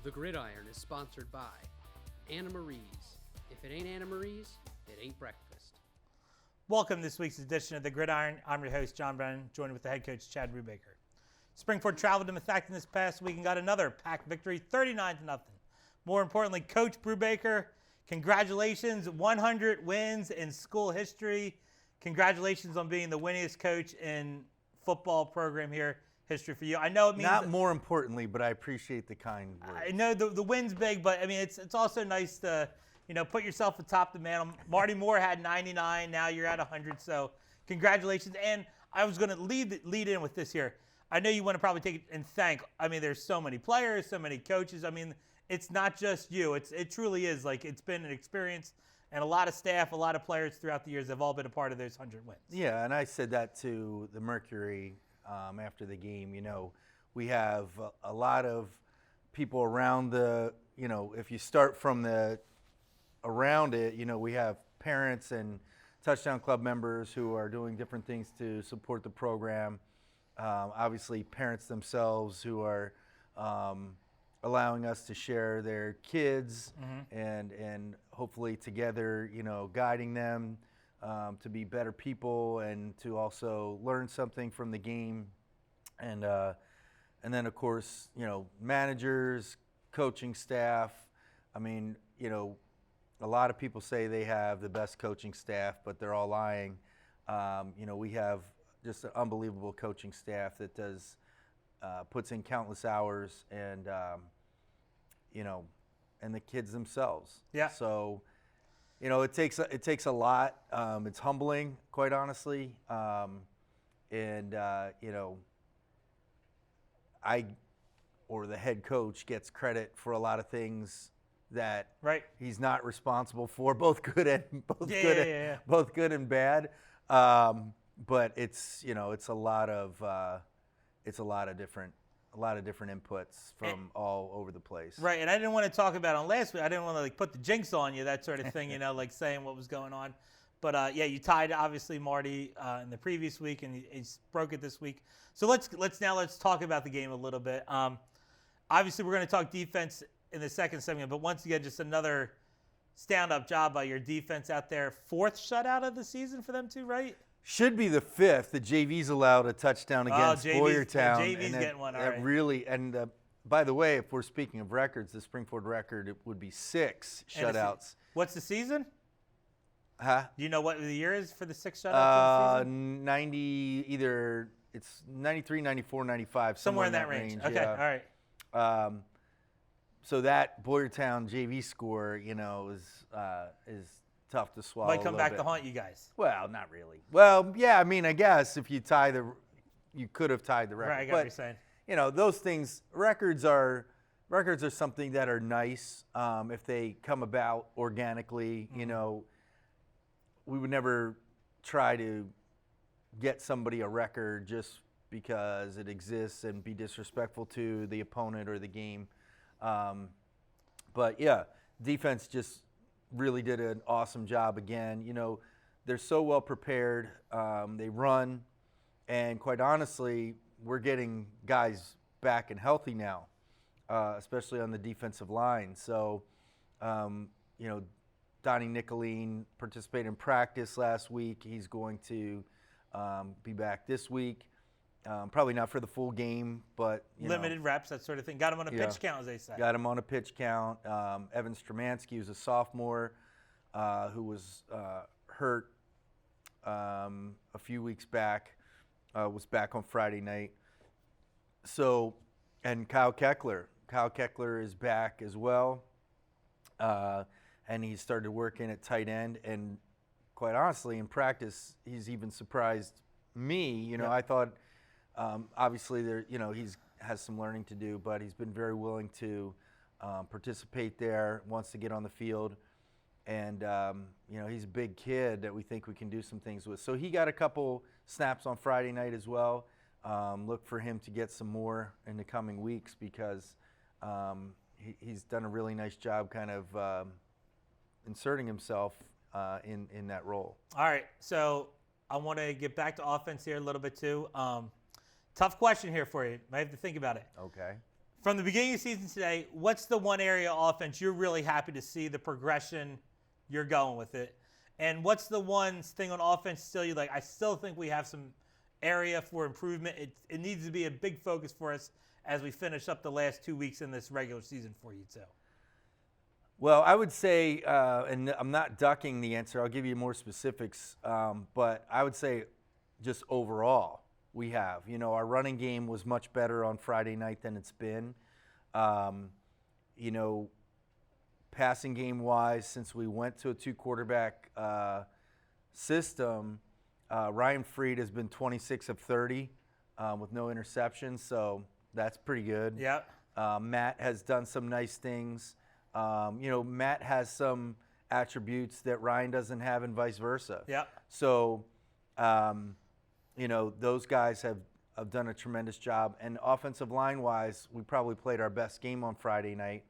The Gridiron is sponsored by Anna Marie's. If it ain't Anna Marie's, it ain't breakfast. Welcome to this week's edition of The Gridiron. I'm your host, John Brennan, joined with the head coach, Chad Brubaker. Springford traveled to Methacton this past week and got another packed victory, 39-0. More importantly, Coach Brubaker, congratulations, 100 wins in school history. Congratulations on being the winningest coach in football program here. History for you. I know it means not more importantly, but I appreciate the kind words. I know the win's big, but I mean it's also nice to put yourself atop the mantle. Marty Moore had 99. Now you're at 100. So congratulations. And I was going to lead in with this here. I know you want to probably take it and thank. I mean, there's so many players, so many coaches. I mean, it's not just you. It truly is like it's been an experience, and a lot of staff, a lot of players throughout the years have all been a part of those 100 wins. Yeah, and I said that to the Mercury after the game. We have a lot of people around the. If you start from the around it, we have parents and Touchdown Club members who are doing different things to support the program. Obviously, parents themselves who are allowing us to share their kids and hopefully together, guiding them to be better people and to also learn something from the game. And then, of course, managers, coaching staff. I mean, a lot of people say they have the best coaching staff, but they're all lying. We have just an unbelievable coaching staff that puts in countless hours, and and the kids themselves. Yeah. So, it takes a lot. It's humbling, quite honestly, the head coach gets credit for a lot of things that he's not responsible for, both good and bad. But it's a lot of different inputs from all over the place. Right, and I didn't want to talk about it on last week. I didn't want to put the jinx on you, that sort of thing, like saying what was going on. But you tied obviously Marty in the previous week, and he broke it this week. So let's talk about the game a little bit. Obviously, we're going to talk defense in the second segment, but once again, just another stand-up job by your defense out there. 4th shutout of the season for them too, right? Should be the 5th. The JV's allowed a touchdown against Boyertown. JV's getting one. All right. Really, and by the way, if we're speaking of records, the Springford record it would be 6 shutouts. What's the season? Huh? Do you know what the year is for the 6 shutouts? For the season? 90, either it's 93, 94, 95. Somewhere in that range. Okay, yeah. All right. So that Boyertown JV score, is tough to swallow. Might come back to haunt you guys. Well, not really. Well, yeah, I mean, I guess if you you could have tied the record. Right, I got what you're saying. Those things, records are something that are nice if they come about organically. We would never try to get somebody a record just because it exists and be disrespectful to the opponent or the game. But yeah, defense just really did an awesome job again. They're so well prepared. They run, and quite honestly, we're getting guys back and healthy now, especially on the defensive line. So, Donnie Nicolene participated in practice last week. He's going to be back this week. Probably not for the full game, but limited reps, that sort of thing. Got him on a pitch count, as they say. Got him on a pitch count. Evan Stramansky, who's a sophomore, who was hurt a few weeks back, was back on Friday night. So, and Kyle Keckler. Kyle Keckler is back as well, and he started working at tight end. And quite honestly, in practice, he's even surprised me. I thought. Obviously, he's has some learning to do, but he's been very willing to participate there, wants to get on the field, and he's a big kid that we think we can do some things with. So he got a couple snaps on Friday night as well. Look for him to get some more in the coming weeks because he's done a really nice job kind of inserting himself in that role. All right, so I want to get back to offense here a little bit too. Tough question here for you. Might have to think about it. Okay. From the beginning of the season today, what's the one area of offense you're really happy to see the progression you're going with it? And what's the one thing on offense still you're like, I still think we have some area for improvement. It needs to be a big focus for us as we finish up the last 2 weeks in this regular season for you too. Well, I would say, and I'm not ducking the answer, I'll give you more specifics, but I would say just overall, we have. Our running game was much better on Friday night than it's been. Passing game-wise, since we went to a two-quarterback system, Ryan Freed has been 26 of 30 with no interceptions, so that's pretty good. Yeah. Matt has done some nice things. Matt has some attributes that Ryan doesn't have and vice versa. Yeah. So, those guys have done a tremendous job. And offensive line-wise, we probably played our best game on Friday night.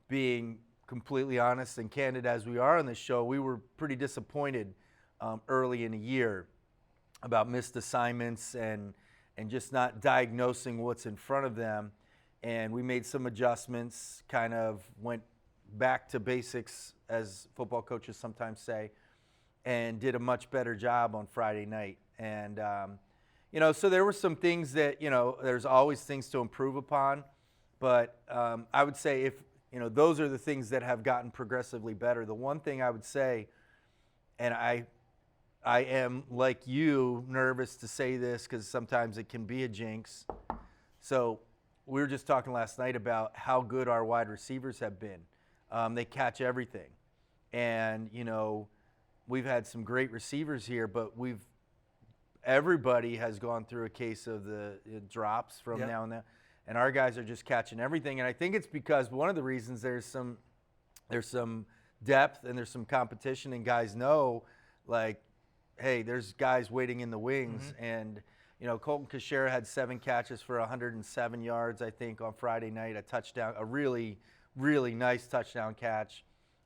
Being completely honest and candid as we are on this show, we were pretty disappointed early in the year about missed assignments and just not diagnosing what's in front of them. And we made some adjustments, kind of went back to basics, as football coaches sometimes say, and did a much better job on Friday night. And, so there were some things that, there's always things to improve upon. But I would say if, those are the things that have gotten progressively better. The one thing I would say, and I am, like you, nervous to say this because sometimes it can be a jinx. So we were just talking last night about how good our wide receivers have been. They catch everything. And, we've had some great receivers here, but everybody has gone through a case of the drops from now and then. And our guys are just catching everything. And I think it's because one of the reasons there's some depth and there's some competition, and guys know, like, hey, there's guys waiting in the wings. Mm-hmm. And, Colton Kashera had 7 catches for 107 yards, I think, on Friday night, a touchdown, a really, really nice touchdown catch.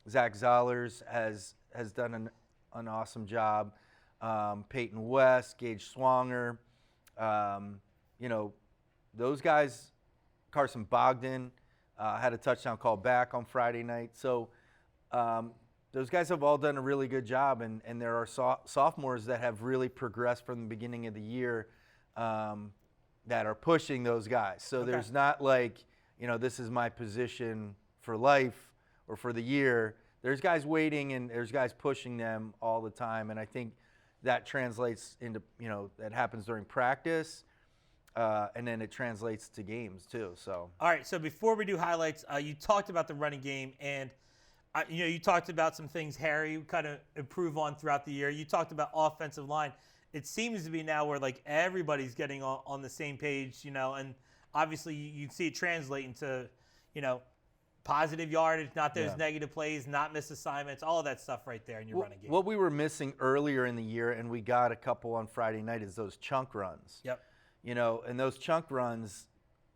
Zach Zollers has done an awesome job. Peyton West, Gage Swanger, those guys, Carson Bogdan had a touchdown call back on Friday night. So those guys have all done a really good job, and there are sophomores that have really progressed from the beginning of the year that are pushing those guys. So there's not like, this is my position for life or for the year. There's guys waiting and there's guys pushing them all the time. And I think that translates into, that happens during practice. And then it translates to games too. So. All right. So before we do highlights, you talked about the running game, and you talked about some things Harry kind of improve on throughout the year. You talked about offensive line. It seems to be now where like everybody's getting on the same page, and obviously you see it translate into, positive yardage, not those negative plays, not missed assignments, all of that stuff right there in your running game. What we were missing earlier in the year, and we got a couple on Friday night, is those chunk runs. Yep. And those chunk runs,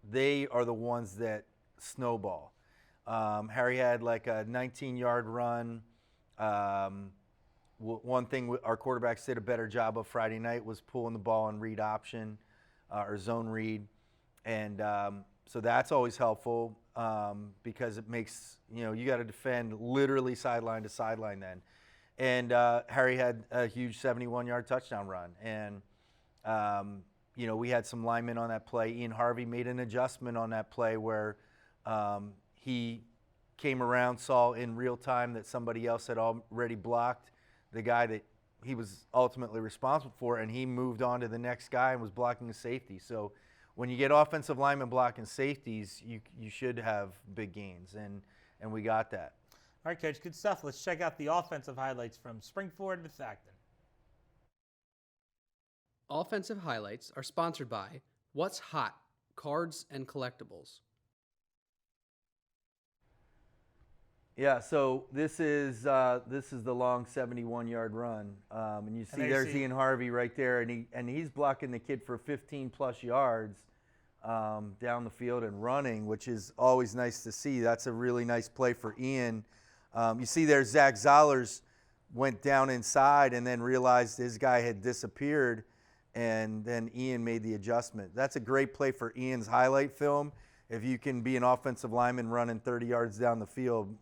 they are the ones that snowball. Harry had like a 19-yard run. One thing our quarterbacks did a better job of Friday night was pulling the ball in read option or zone read. And so that's always helpful because it makes, you got to defend literally sideline to sideline then. And Harry had a huge 71-yard touchdown run. And, we had some linemen on that play. Ian Harvey made an adjustment on that play where he came around, saw in real time that somebody else had already blocked the guy that he was ultimately responsible for, and he moved on to the next guy and was blocking a safety. So when you get offensive linemen blocking safeties, you should have big gains, and we got that. All right, Coach, good stuff. Let's check out the offensive highlights from Springford with Acton. Offensive highlights are sponsored by What's Hot? Cards and Collectibles. Yeah, so this is the long 71-yard run, and you see there's Ian Harvey right there, and he's blocking the kid for 15-plus yards down the field and running, which is always nice to see. That's a really nice play for Ian. You see there Zach Zollers went down inside and then realized his guy had disappeared, and then Ian made the adjustment. That's a great play for Ian's highlight film. If you can be an offensive lineman running 30 yards down the field,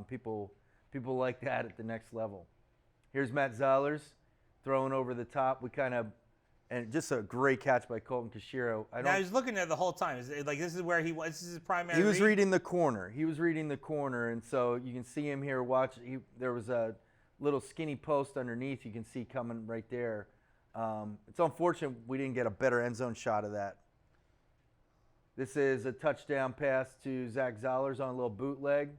people like that at the next level. Here's Matt Zollers throwing over the top. And just a great catch by Colton Kashiro. Now he's looking at it the whole time. Is it like this is where he was? This is his primary. He was reading the corner. And so you can see him here. Watch. There was a little skinny post underneath. You can see coming right there. It's unfortunate we didn't get a better end zone shot of that. This is a touchdown pass to Zach Zollers on a little bootleg.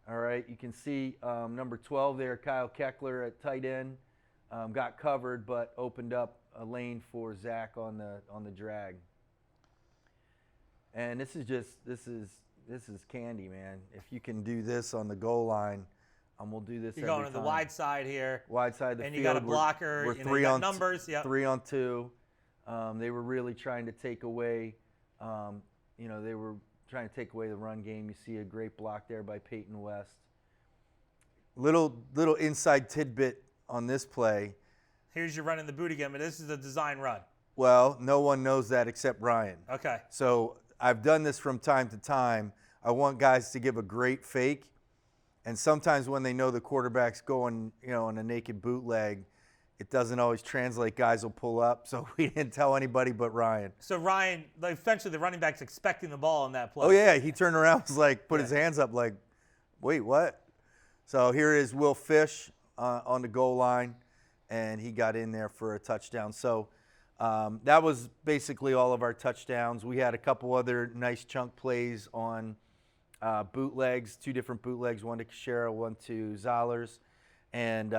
All right, you can see number 12 there, Kyle Keckler at tight end, got covered but opened up a lane for Zach on the drag. And this is candy, man. If you can do this on the goal line, we'll do this. You're going to the wide side here. Wide side of the field. And you got a blocker. We're three on numbers. Yep. 3 on 2. They were really trying to take away. They were trying to take away the run game. You see a great block there by Peyton West. Little inside tidbit on this play. Here's your running the boot again, but this is a design run. Well, no one knows that except Ryan. Okay. So I've done this from time to time. I want guys to give a great fake. And sometimes when they know the quarterback's going, on a naked bootleg, it doesn't always translate. Guys will pull up. So we didn't tell anybody but Ryan. So Ryan, essentially the running back's expecting the ball in that play. Oh, yeah. He turned around, was like, put his hands up like, wait, what? So here is Will Fish on the goal line, and he got in there for a touchdown. So that was basically all of our touchdowns. We had a couple other nice chunk plays on bootlegs, 2 different bootlegs, one to Kashera, one to Zollers. And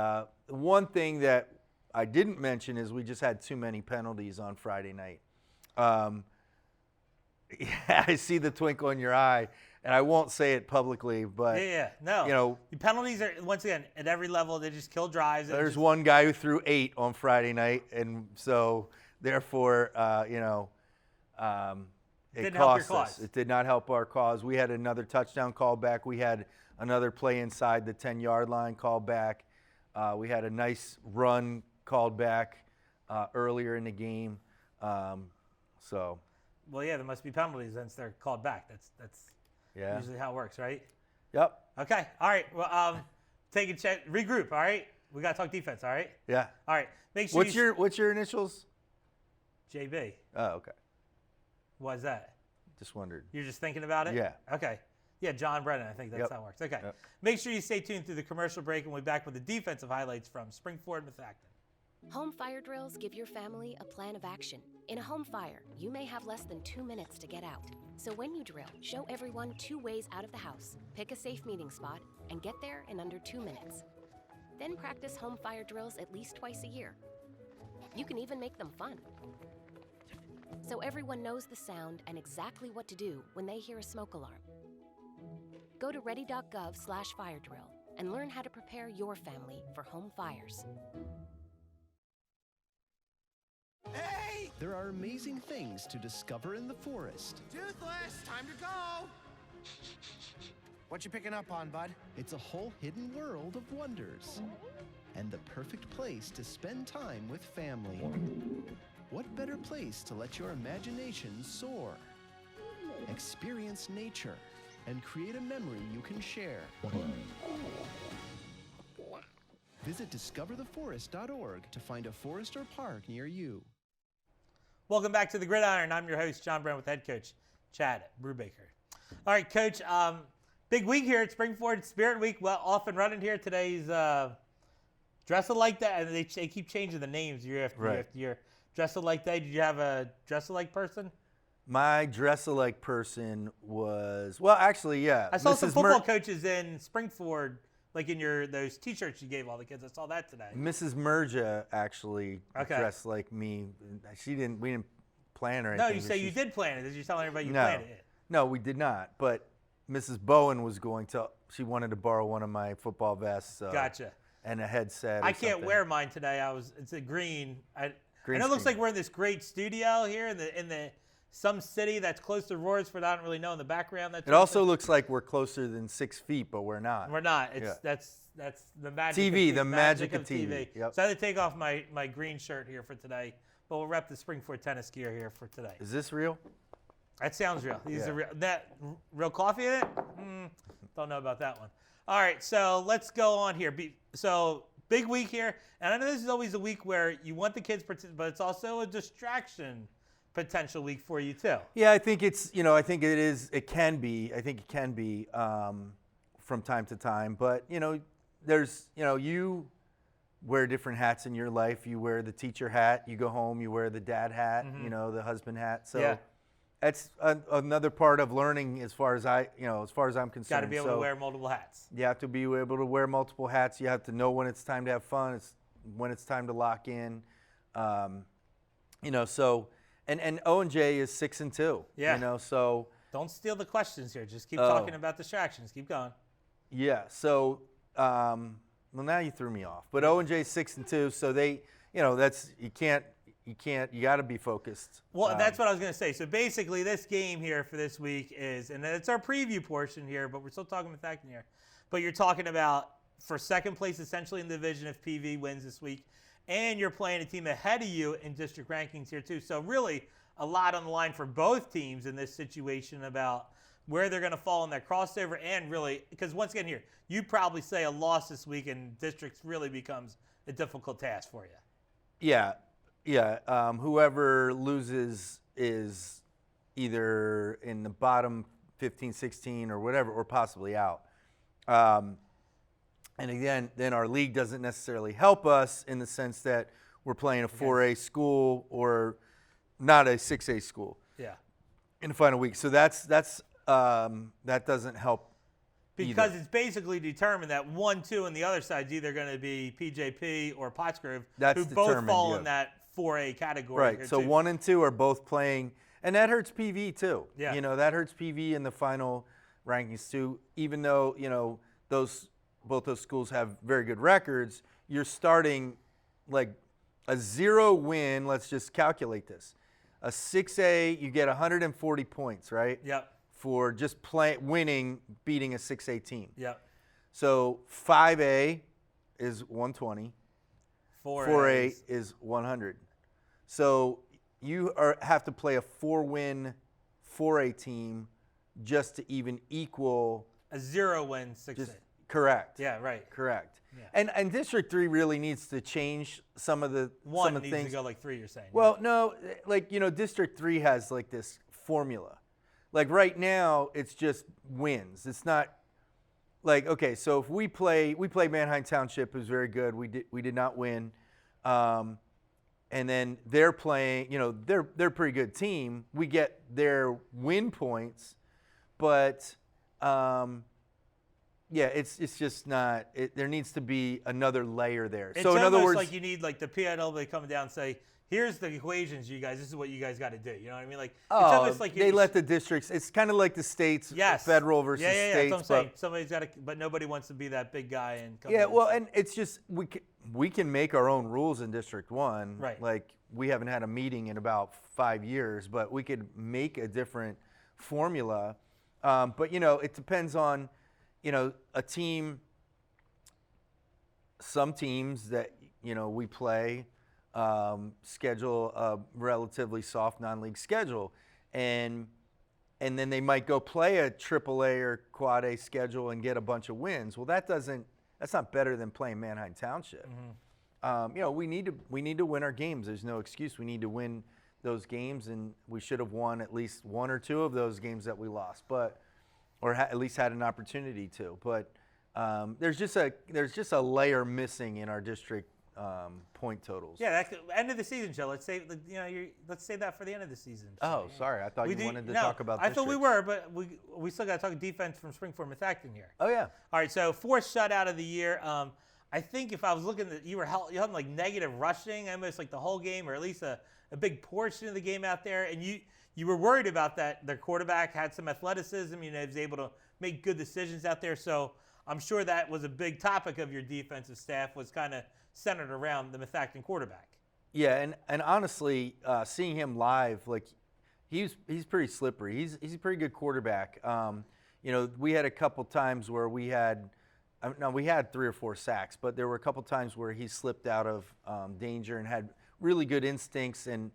one thing that I didn't mention is we just had too many penalties on Friday night. Yeah, I see the twinkle in your eye, and I won't say it publicly, but no. The penalties are, once again, at every level, they just kill drives. There's one guy who threw 8 on Friday night, and so therefore, it cost us. It did not help our cause. We had another touchdown call back. We had another play inside the 10-yard line called back. We had a nice run called back earlier in the game. Well, yeah, there must be penalties since they're called back. That's usually how it works, right? Yep. Okay. All right. Well, take a check. Regroup. All right. We got to talk defense. All right. Yeah. All right. Make sure. What's your initials? JB. Oh, okay. Why is that? Just wondered. You're just thinking about it? Yeah. Okay. Yeah, John Brennan. I think that's how it works. Okay. Yep. Make sure you stay tuned through the commercial break, and we'll be back with the defensive highlights from Springford Methacton. Home fire drills give your family a plan of action. In a home fire, you may have less than 2 minutes to get out. So when you drill, show everyone 2 ways out of the house, pick a safe meeting spot, and get there in under 2 minutes. Then practice home fire drills at least twice a year. You can even make them fun. So everyone knows the sound and exactly what to do when they hear a smoke alarm. Go to ready.gov/fire drill and learn how to prepare your family for home fires. Hey! There are amazing things to discover in the forest. Toothless, time to go! What you picking up on, bud? It's a whole hidden world of wonders. And the perfect place to spend time with family. What better place to let your imagination soar? Experience nature and create a memory you can share. Visit discovertheforest.org to find a forest or park near you. Welcome back to the Gridiron. I'm your host, John Brown, with head coach Chad Brubaker. All right, Coach, big week here at Springford, Spirit Week. Well, off and running here. Today's Dress Alike Day, and they keep changing the names year after year after year. Dress Alike Day. Did you have a Dress Alike person? My Dress Alike person was, well, actually, yeah. I saw some football coaches in Springford, like in those T-shirts you gave all the kids. I saw that today. Mrs. Merja actually dressed like me. We didn't plan or anything. No, you say you did plan it. Did you tell everybody you planned it? No, we did not. But Mrs. Bowen was she wanted to borrow one of my football vests. So, gotcha. And a headset. I can't wear mine today. It's a green. I know it looks like we're in this great studio here in the some city that's close to Roarsford. I don't really know in the background. It also looks like we're closer than 6 feet, but we're not. We're not. That's the magic TV, of the magic of TV. Yep. So I had to take off my green shirt here for today. but we'll rep the Springford tennis gear here for today. Is this real? That sounds real. These Yeah. are real. That real coffee in it? Don't know about that one. All right, so let's go on here. So big week here, and I know this is always a week where you want the kids, but it's also a distraction potential week for you too. Yeah, I think it's, I think it is, it can be, from time to time, but, there's, you wear different hats in your life. You wear the teacher hat, you go home, you wear the dad hat, the husband hat. So Yeah. that's another part of learning as far as I'm concerned. Got to be able to wear multiple hats. You have to be able to wear multiple hats. You have to know when it's time to have fun, when it's time to lock in. So and O&J is 6-2. Yeah. So Don't steal the questions here. Just keep talking about distractions. Keep going. yeah. So well, now you threw me off. But O&J is 6-2. So they, that's you got to be focused. Well, that's what I was going to say. So basically, this game here for this week is, and it's our preview portion here, but we're still talking with Acton here. But you're talking about for second place essentially in the division if PV wins this week, and you're playing a team ahead of you in district rankings here too. So really a lot on the line for both teams in this situation about where they're going to fall in that crossover, and really, because once again here, you probably say a loss this week and districts really becomes a difficult task for you. Yeah. Yeah. Whoever loses is either in the bottom 15, 16 or whatever, or possibly out. And again, then our league doesn't necessarily help us in the sense that we're playing a 4A school or not a 6A school. Yeah. In the final week. So that doesn't help Because either. it's basically determined that 1, 2, and the other side is either going to be PJP or Pottsgrove, That's who both determined, fall yeah. in that 4A category. Right. here So too. 1 and 2 are both playing, and that hurts PV too. Yeah. That hurts PV in the final rankings too. Even though both those schools have very good records, you're starting like a 0 win. Let's just calculate this. A 6A, you get 140 points, right? Yep. For just beating a 6A team. Yep. So 5A is 120. 4A is 100. So you have to play a 4-win 4A team just to even equal. A 0-win 6A. Correct. Yeah, right. Correct. Yeah. And District 3 really needs to change some of the One some of the needs things. to go like 3, you're saying. Well, no, District 3 has like this formula. Like right now, it's just wins. It's not like, okay, so if we play Manheim Township, who's very good. We did not win. And then they're playing, they're a pretty good team. We get their win points, but it's just not. There needs to be another layer there. It's so in other almost words, like you need like the PIW come down and say, here's the equations, you guys. This is what you guys got to do. You know what I mean? Like, it's almost like they let the districts. It's kind of like the states, yes. federal versus yeah, states. That's what I'm saying. Somebody's got to, but nobody wants to be that big guy and come Yeah, in well, say- and it's just we can make our own rules in District 1. Right. Like we haven't had a meeting in about 5 years, but we could make a different formula. But it depends on a team. Some teams that we play schedule a relatively soft non-league schedule, and then they might go play a AAA or Quad A schedule and get a bunch of wins. Well, that's not better than playing Manheim Township. Mm-hmm. We need to win our games. There's no excuse. We need to win those games, and we should have won at least 1 or 2 of those games that we lost, or at least had an opportunity to. But there's just a layer missing in our district point totals. Yeah, that's end of the season show. Let's say let's say that for the end of the season. Oh, sorry. I thought you wanted to talk about I thought we districts. were, but we still got to talk defense from Springford Methacton here. Oh yeah. All right, so 4th shutout of the year. I think if I was looking at you had like negative rushing almost like the whole game, or at least a big portion of the game out there, and you were worried about that. Their quarterback had some athleticism, he was able to make good decisions out there. So I'm sure that was a big topic of your defensive staff, was kind of centered around the Methacton quarterback. Yeah, and honestly, seeing him live, like he's pretty slippery. He's a pretty good quarterback. We had a couple times where we had 3 or 4 sacks, but there were a couple times where he slipped out of danger and really good instincts, and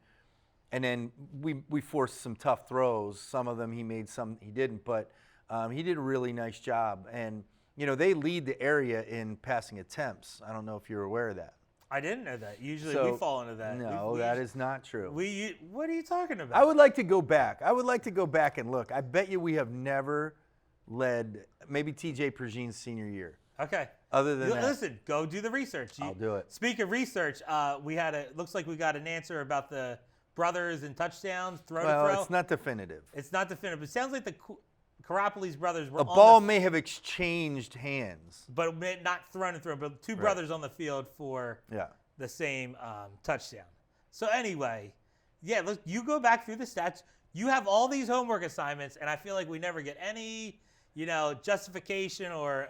then we forced some tough throws. Some of them he made, some he didn't, but he did a really nice job. And they lead the area in passing attempts. I don't know if you're aware of that. I didn't know that. Usually So, we fall into that. No, that is not true. What are you talking about? I would like to go back. I would like to go back and look. I bet you we have never led, maybe TJ Pergine's senior year. Okay. Other than that. Listen, go do the research. I'll do it. Speak of research, looks like we got an answer about the brothers and touchdowns, throw to throw. Well, it's not definitive. It's not definitive. It sounds like the Karapolis brothers were A ball may have exchanged hands. but not thrown and thrown, but two brothers on the field for the same touchdown. So anyway, yeah, look, you go back through the stats. You have all these homework assignments, and I feel like we never get any, justification or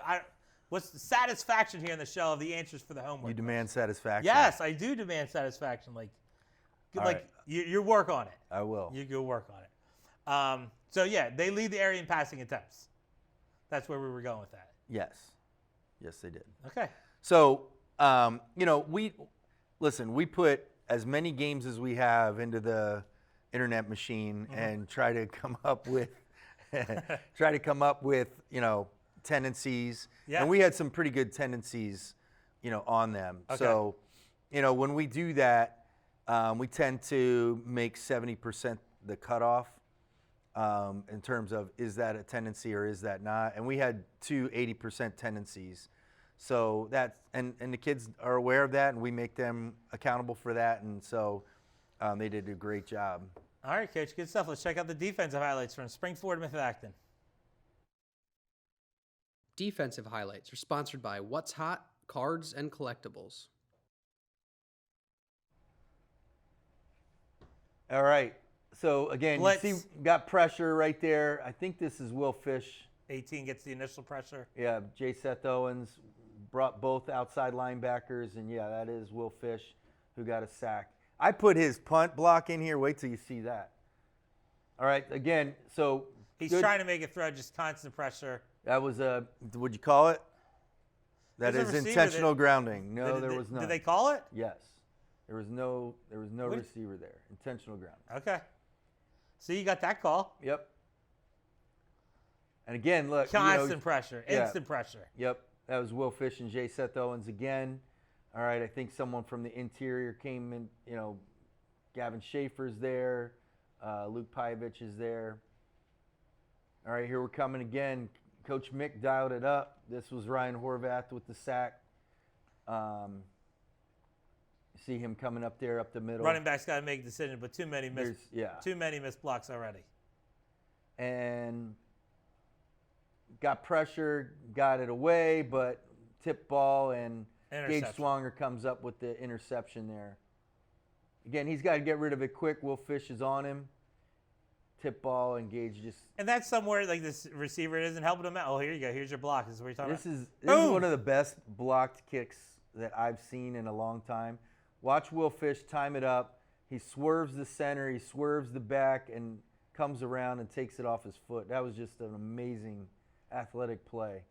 what's the satisfaction here in the show of the answers for the homework. You demand satisfaction. Yes, I do demand satisfaction. You work on it. I will. You go work on it. So yeah, they lead the area in passing attempts. That's where we were going with that. Yes. Yes, they did. Okay. So, we put as many games as we have into the internet machine and try to come up with tendencies. Yeah. And we had some pretty good tendencies, on them. Okay. So, when we do that, we tend to make 70% the cutoff in terms of is that a tendency or is that not? And we had 80% tendencies. So and the kids are aware of that, and we make them accountable for that. And so they did a great job. All right, Coach, good stuff. Let's check out the defensive highlights from Springford and Methacton. Defensive highlights are sponsored by What's Hot, Cards and Collectibles. All right. So, again, you see, got pressure right there. I think this is Will Fish. 18 gets the initial pressure. Yeah, J. Seth Owens brought both outside linebackers, and, yeah, that is Will Fish who got a sack. I put his punt block in here. Wait till you see that. All right, again, so. He's trying to make a throw, just constant pressure. That was what'd you call it? That is intentional grounding. No, there was none. Did they call it? Yes. There was no receiver there. Intentional grounding. Okay. So you got that call. Yep. And again, look. Constant pressure. Instant pressure. Yep. That was Will Fish and J. Seth Owens again. All right. I think someone from the interior came in. Gavin Schaefer's there. Luke Pyevich is there. All right. Here we're coming again. Coach Mick dialed it up. This was Ryan Horvath with the sack. See him coming up there, up the middle. Running back's got to make a decision, but too many missed blocks already. And got pressure, got it away, but tip ball, and Gage Swanger comes up with the interception there. Again, he's got to get rid of it quick. Will Fish is on him. Tip ball, and Gage just. And that's somewhere like this receiver isn't helping him out. Oh, here you go. Here's your block. This is what you're talking about. This is one of the best blocked kicks that I've seen in a long time. Watch Will Fish time it up. He swerves the center, he swerves the back, and comes around and takes it off his foot. That was just an amazing athletic play.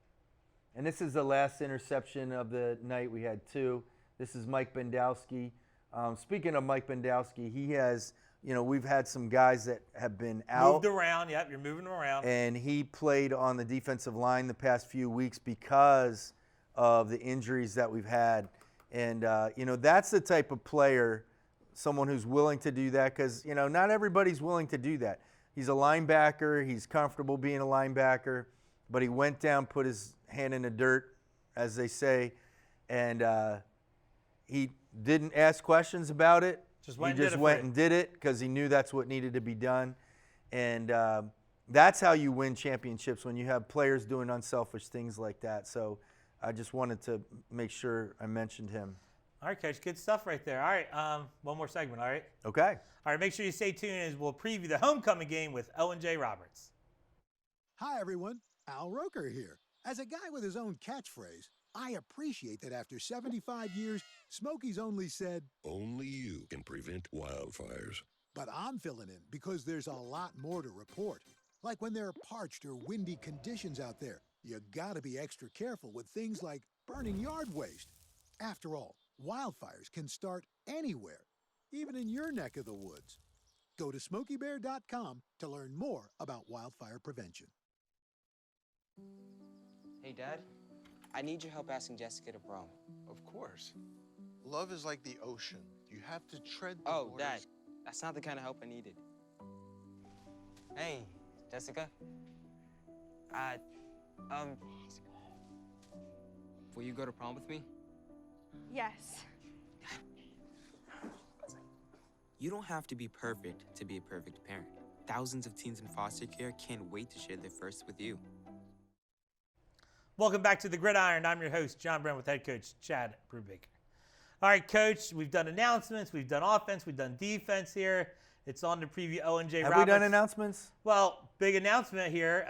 And this is the last interception of the night. We had two. This is Mike Bendowski. Speaking of Mike Bendowski, he has, we've had some guys that have been out. Moved around, yep, you're moving around. And he played on the defensive line the past few weeks because of the injuries that we've had. And, that's the type of player, someone who's willing to do that, because, not everybody's willing to do that. He's a linebacker. He's comfortable being a linebacker. But he went down, put his hand in the dirt, as they say, and he didn't ask questions about it. He just went and did it because he knew that's what needed to be done. And that's how you win championships, when you have players doing unselfish things like that. So I just wanted to make sure I mentioned him. All right, Coach. Good stuff right there. All right, one more segment, all right? Okay. All right, make sure you stay tuned as we'll preview the homecoming game with Owen J. Roberts. Hi, everyone. Al Roker here. As a guy with his own catchphrase, I appreciate that after 75 years, Smokey's only said, "Only you can prevent wildfires." But I'm filling in because there's a lot more to report. Like when there are parched or windy conditions out there, you gotta be extra careful with things like burning yard waste. After all, wildfires can start anywhere. even in your neck of the woods. Go to SmokeyBear.com to learn more about wildfire prevention. Hey, Dad. I need your help asking Jessica to prom. Of course. Love is like the ocean. You have to tread the Oh, waters. Dad. That's not the kind of help I needed. Hey, Jessica. Will you go to prom with me? Yes. You don't have to be perfect to be a perfect parent. Thousands of teens in foster care can't wait to share their first with you. Welcome back to the Gridiron. I'm your host, John Brown, with head coach Chad Brubaker. All right, Coach, we've done announcements, we've done offense, we've done defense here. It's on to preview O&J Roberts. Have we done announcements? Well, big announcement here.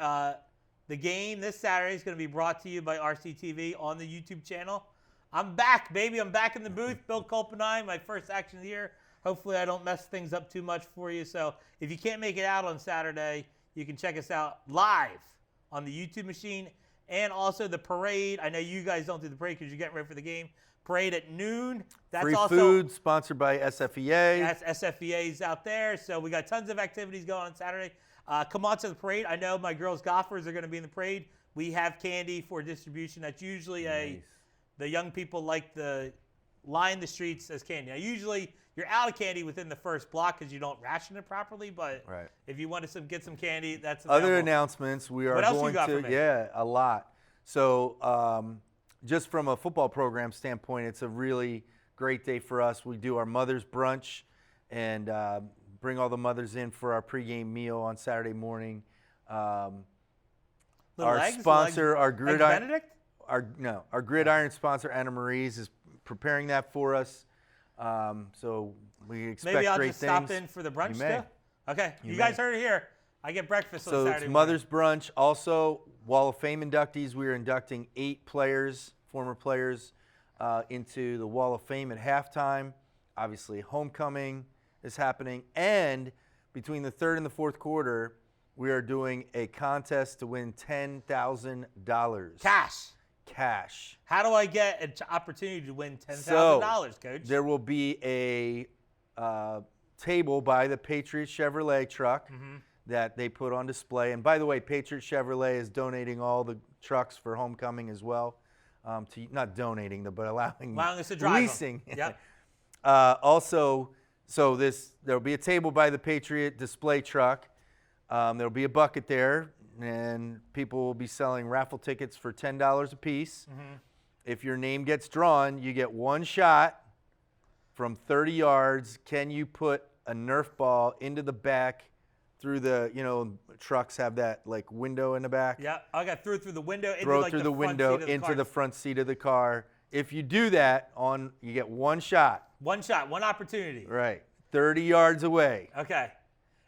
The game this Saturday is going to be brought to you by RCTV on the YouTube channel. I'm back, baby. I'm back in the booth. Bill Culp and I, my first action of the year. Hopefully I don't mess things up too much for you. So if you can't make it out on Saturday, you can check us out live on the YouTube machine and also the parade. I know you guys don't do the parade because you're getting ready for the game. Parade at noon. That's Free also food, sponsored by SFEA. That's SFEA's out there. So we got tons of activities going on Saturday. Come on to the parade. I know my girls golfers are going to be in the parade. We have candy for distribution. That's usually the young people like to line the streets as candy. Now, usually you're out of candy within the first block because you don't ration it properly. But if you want to get some candy, that's available. Other announcements. We are what else going you got to for me? a lot. So just from a football program standpoint, it's a really great day for us. We do our mother's brunch and bring all the mothers in for our pregame meal on Saturday morning. Our sponsor, our Gridiron, Benedict? our Gridiron sponsor, Anna Marie's, is preparing that for us. So we expect Maybe I'll great just things. stop in for the brunch too. Okay, you guys heard it here. I get breakfast on So Saturday it's morning. Mother's Brunch. Also, Wall of Fame inductees. We are inducting 8 players, former players, into the Wall of Fame at halftime. Obviously, homecoming is happening. And between the third and the fourth quarter, we are doing a contest to win $10,000. Cash. How do I get an opportunity to win $10,000, So, Coach? there will be a table by the Patriot Chevrolet truck that they put on display. And by the way, Patriot Chevrolet is donating all the trucks for homecoming as well. Not donating them, but allowing us to drive leasing. them. Yep. Also, so there'll be a table by the Patriot display truck. There'll be a bucket there, and people will be selling raffle tickets for $10 a piece. If your name gets drawn, you get one shot from 30 yards. Can you put a Nerf ball into the back through the, trucks have that like window in the back? Yeah, I got through the window. Throw it through the window into the front seat of the car. If you do that, you get one shot. One shot, one opportunity. Right. 30 yards away. Okay.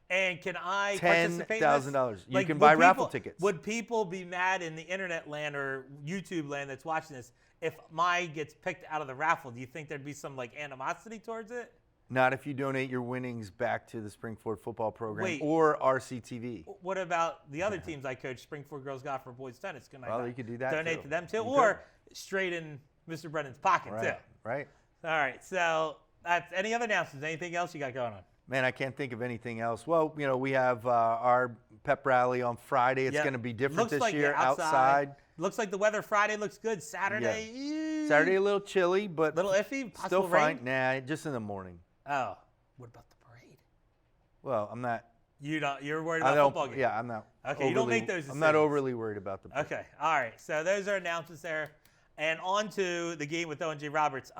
And can I participate in this? $10,000. You can buy raffle tickets. Would people be mad in the internet land or YouTube land that's watching this if mine gets picked out of the raffle? Do you think there'd be some animosity towards it? Not if you donate your winnings back to the Springford football program Wait. or RCTV. What about the other teams I coach, Springford Girls Golf or Boys Tennis? Can I You could do that donate too. to them too? You Or straight in Mr. Brennan's pocket too? Right. All right. So that's any other announcements? Anything else you got going on? Man, I can't think of anything else. Well, we have our pep rally on Friday. It's going to be different this year outside. Looks like the weather Friday looks good. Saturday, Saturday a little chilly, but little iffy. Still Possible fine. rain? Nah, just in the morning. Oh, what about the parade? Well, I'm not. You're worried about football games? Yeah, I'm not. Okay, you don't make those decisions. I'm not overly worried about the parade. Okay, all right. So those are announcements there, and on to the game with O&J Roberts.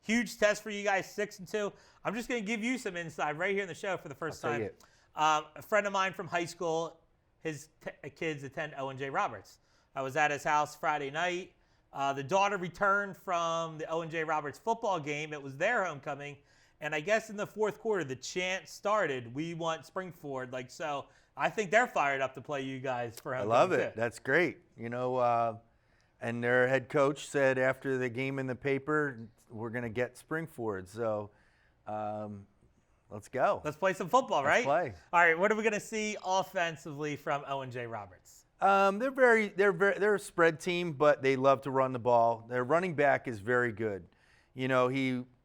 Huge test for you guys, 6-2. I'm just going to give you some insight right here in the show for the first time. A friend of mine from high school, his kids attend O&J Roberts. I was at his house Friday night. The daughter returned from the O&J Roberts football game. It was their homecoming. And I guess in the fourth quarter, the chant started, "We want Springford." So I think they're fired up to play you guys for homecoming. I love it. Too. That's great. And their head coach said after the game in the paper, we're going to get Springford. So let's go. Let's play some football, right? Let's play. All right, what are we going to see offensively from O&J Roberts? They're a spread team, but they love to run the ball. Their running back is very good.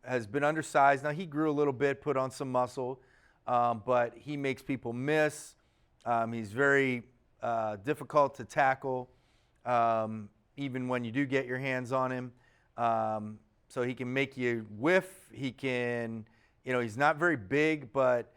has been undersized. Now, he grew a little bit, put on some muscle, but he makes people miss. He's very difficult to tackle, even when you do get your hands on him. So he can make you whiff. He can, he's not very big, but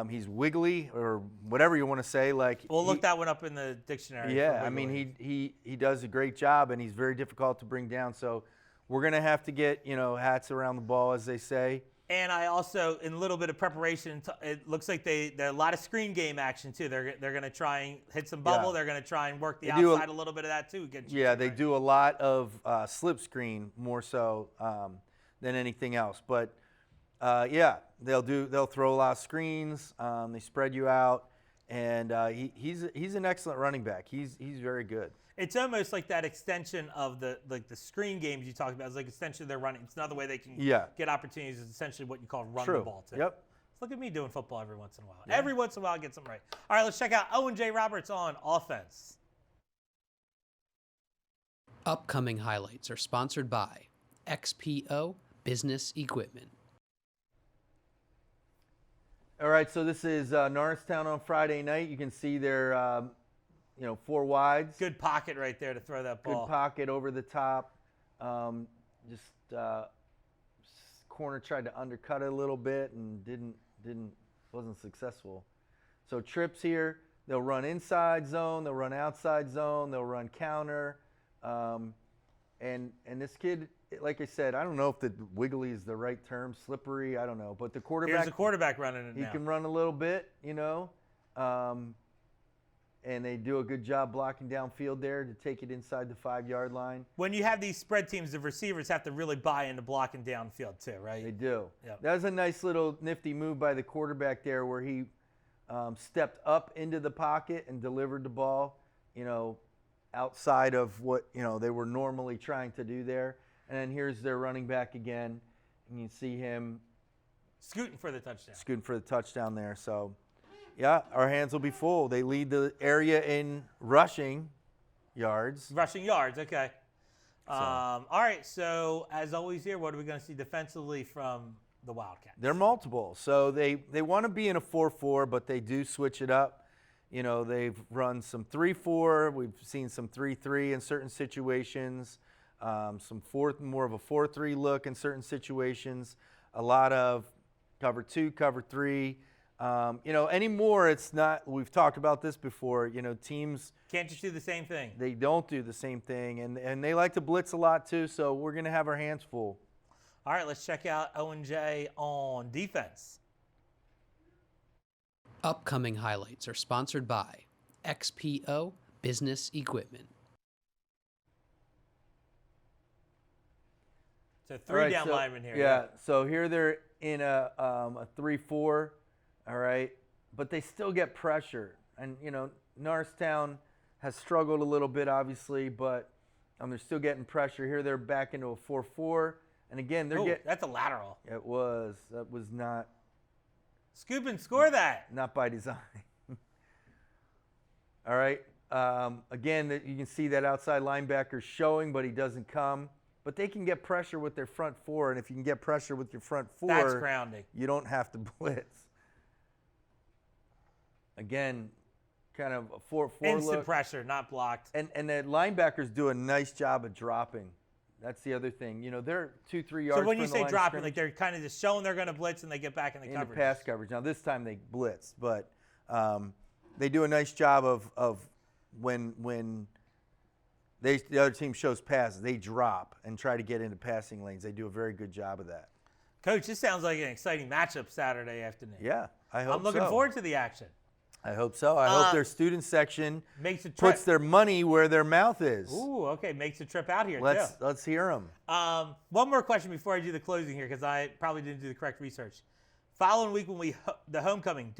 he's wiggly, or whatever you want to say. We'll look that one up in the dictionary. Yeah, I mean, he does a great job, and he's very difficult to bring down. So we're going to have to get, hats around the ball, as they say. And I also, in a little bit of preparation, it looks like there are a lot of screen game action too. They're going to try and hit some bubble. Yeah. They're going to try and work the They do outside a little bit of that too. They do a lot of slip screen more so than anything else. But they'll throw a lot of screens. They spread you out, and he's an excellent running back. He's very good. It's almost like that extension of the screen games you talked about. It's like extension of their running. It's another way they can get opportunities. It's essentially what you call run the ball too. Yep. Look at me doing football every once in a while. Yeah. Every once in a while I get something right. All right, let's check out Owen J. Roberts on offense. Upcoming highlights are sponsored by XPO Business Equipment. All right, so this is Norristown on Friday night. You can see their 4 wides. Good pocket right there to throw that ball. Good pocket over the top. Corner tried to undercut it a little bit and wasn't successful. So trips here, they'll run inside zone, they'll run outside zone, they'll run counter. And this kid, like I said, I don't know if the wiggly is the right term, slippery, I don't know. But the quarterback. Here's a quarterback running it now. He can run a little bit, and they do a good job blocking downfield there to take it inside the 5-yard line. When you have these spread teams, the receivers have to really buy into blocking downfield too, right? They do. Yep. That was a nice little nifty move by the quarterback there where he stepped up into the pocket and delivered the ball, outside of what, they were normally trying to do there. And then here's their running back again, and you see him scooting for the touchdown there. So, yeah, our hands will be full. They lead the area in rushing yards. Okay. All right, so as always here, what are we going to see defensively from the Wildcats? They're multiple. So they want to be in a 4-4, but they do switch it up. They've run some 3-4. We've seen some 3-3 in certain situations, some more of a 4-3 look in certain situations, a lot of cover 2, cover 3. Anymore, it's not, we've talked about this before, teams can't just do the same thing. They don't do the same thing, and they like to blitz a lot too, so we're going to have our hands full. All right, let's check out Owen J. on defense. Upcoming highlights are sponsored by XPO Business Equipment. So three-down lineman here. Yeah, so here they're in a 3-4. All right, but they still get pressure. And, Norristown has struggled a little bit, obviously, but they're still getting pressure. Here they're back into a 4-4. And, again, that's a lateral. It was. That was not. Scoop and score that. Not by design. All right. Again, you can see that outside linebacker showing, but he doesn't come. But they can get pressure with their front 4, and if you can get pressure with your front 4, that's grounding. You don't have to blitz. Again, kind of a 4-4 instant look. Pressure, not blocked. And the linebackers do a nice job of dropping. That's the other thing. They're 2-3 yards. So when you say dropping, like they're kind of just showing they're going to blitz and they get back in the coverage. Pass coverage. Now this time they blitz, but they do a nice job of when the other team shows passes, they drop and try to get into passing lanes. They do a very good job of that. Coach, this sounds like an exciting matchup Saturday afternoon. Yeah, I hope so. I'm looking forward to the action. I hope so. I hope their student section makes a trip. Puts their money where their mouth is. Ooh, okay. Makes a trip out here, Let's hear them. One more question before I do the closing here, because I probably didn't do the correct research. Following week when the homecoming,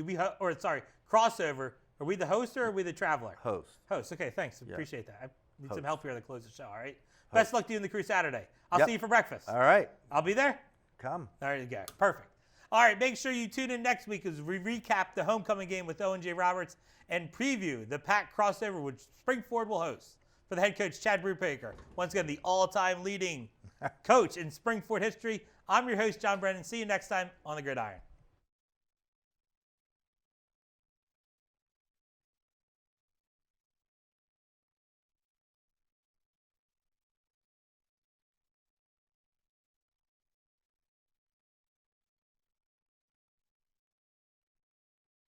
crossover, are we the host or are we the traveler? Host. Host. Okay, thanks. Appreciate that. I need some help here to close the show, all right? Host. Best luck to you in the crew Saturday. I'll see you for breakfast. All right. I'll be there? Come. There you go. Perfect. All right, make sure you tune in next week as we recap the homecoming game with Owen J. Roberts and preview the Pack crossover, which Springford will host. For the head coach, Chad Brubaker, once again, the all-time leading coach in Springford history. I'm your host, John Brennan. See you next time on the Gridiron.